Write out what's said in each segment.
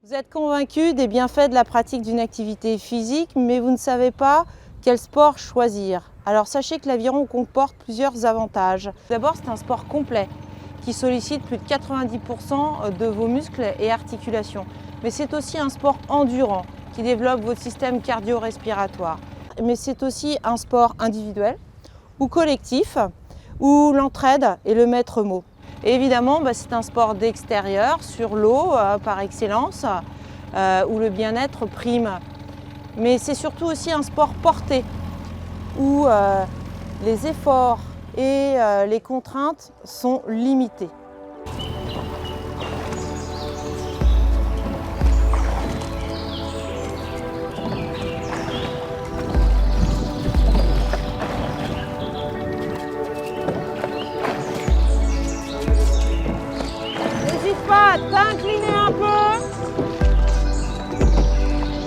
Vous êtes convaincu des bienfaits de la pratique d'une activité physique, mais vous ne savez pas quel sport choisir. Alors sachez que l'aviron comporte plusieurs avantages. D'abord, c'est un sport complet qui sollicite plus de 90% de vos muscles et articulations. Mais c'est aussi un sport endurant qui développe votre système cardio-respiratoire. Mais c'est aussi un sport individuel ou collectif où l'entraide est le maître mot. Et évidemment, c'est un sport d'extérieur, sur l'eau par excellence, où le bien-être prime. Mais c'est surtout aussi un sport porté, où les efforts et les contraintes sont limitées. N'hésite pas à t'incliner un peu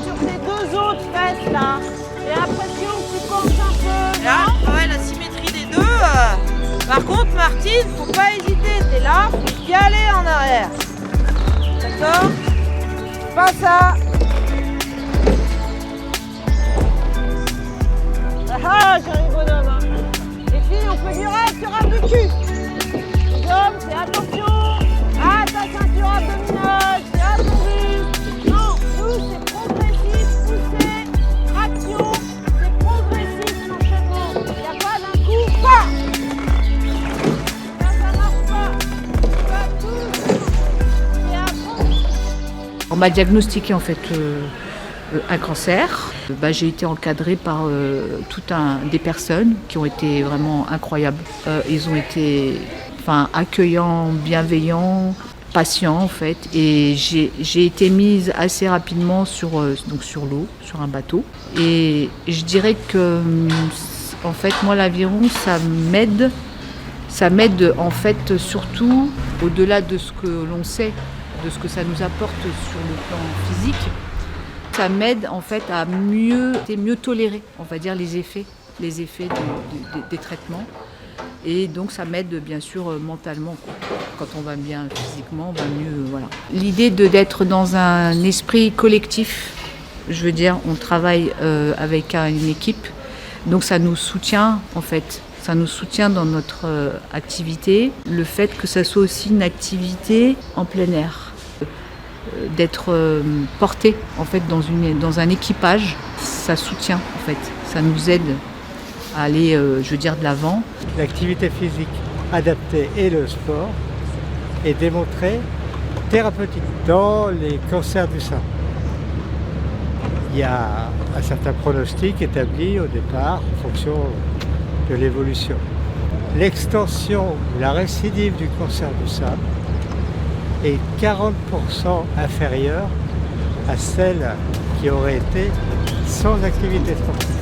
sur tes deux autres fesses là. Et impression que tu penches un peu. Là, on travaille la symétrie des deux. Par contre, Martine, faut pas hésiter. T'es là, faut y aller en arrière. D'accord? Pas ça. Ah, joli bonhomme. Hein. Les filles, on peut dire tu rames le cul. Les hommes, c'est attention. Ah, ta ceinture abdominale, c'est attendu. Non, nous, c'est progressif, poussé, traction, c'est progressif l'enchaînement. Il n'y a pas d'un coup, pas. Ça marche pas. Pas tout. C'est à fond. On m'a diagnostiqué en fait un cancer. J'ai été encadrée par des personnes qui ont été vraiment incroyables. Ils ont été accueillants, bienveillants, patients en fait. Et j'ai été mise assez rapidement sur l'eau, sur un bateau. Et je dirais que en fait moi l'aviron ça m'aide en fait surtout au-delà de ce que l'on sait, de ce que ça nous apporte sur le plan physique. Ça m'aide en fait à mieux tolérer, on va dire, les effets des traitements. Et donc ça m'aide bien sûr mentalement. Quand on va bien physiquement, on va mieux. Voilà. L'idée d'être dans un esprit collectif, je veux dire, on travaille avec une équipe, donc ça nous soutient en fait. Ça nous soutient dans notre activité. Le fait que ça soit aussi une activité en plein air. D'être porté en fait dans un équipage, ça soutient en fait, ça nous aide à aller, de l'avant. L'activité physique adaptée et le sport est démontré thérapeutique dans les cancers du sein. Il y a un certain pronostic établi au départ en fonction de l'évolution. L'extension ou la récidive du cancer du sein est 40% inférieure à celle qui aurait été sans activité sportive.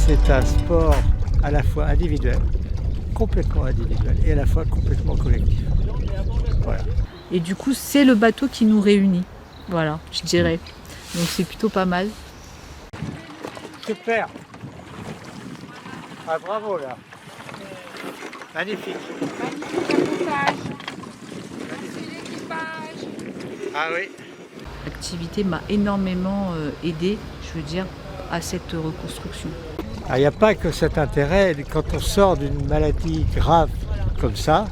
C'est un sport à la fois individuel, complètement individuel, et à la fois complètement collectif. Voilà. Et du coup, c'est le bateau qui nous réunit, voilà, je dirais. Donc c'est plutôt pas mal. Super. Ah, bravo là. Magnifique. Ah oui. L'activité m'a énormément aidée, je veux dire, à cette reconstruction. Il n'y a pas que cet intérêt, quand on sort d'une maladie grave comme ça,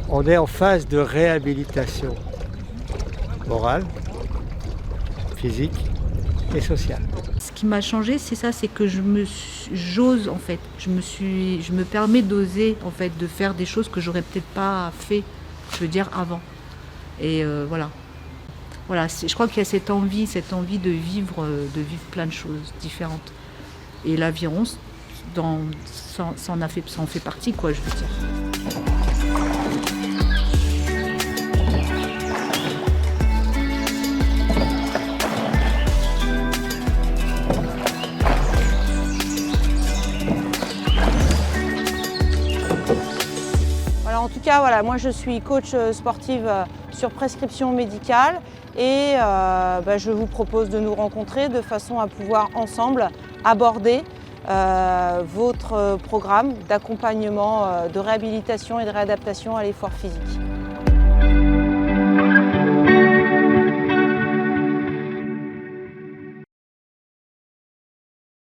on est en phase de réhabilitation morale, physique et sociale. Ce qui m'a changé, c'est ça, c'est que j'ose en fait, je me permets d'oser en fait, de faire des choses que j'aurais peut-être pas fait, je veux dire, avant. Et voilà. Voilà, je crois qu'il y a cette envie de vivre plein de choses différentes. Et l'aviron ça en fait partie, quoi, je veux dire. En tout cas, voilà, moi je suis coach sportive sur prescription médicale et je vous propose de nous rencontrer de façon à pouvoir ensemble aborder votre programme d'accompagnement, de réhabilitation et de réadaptation à l'effort physique.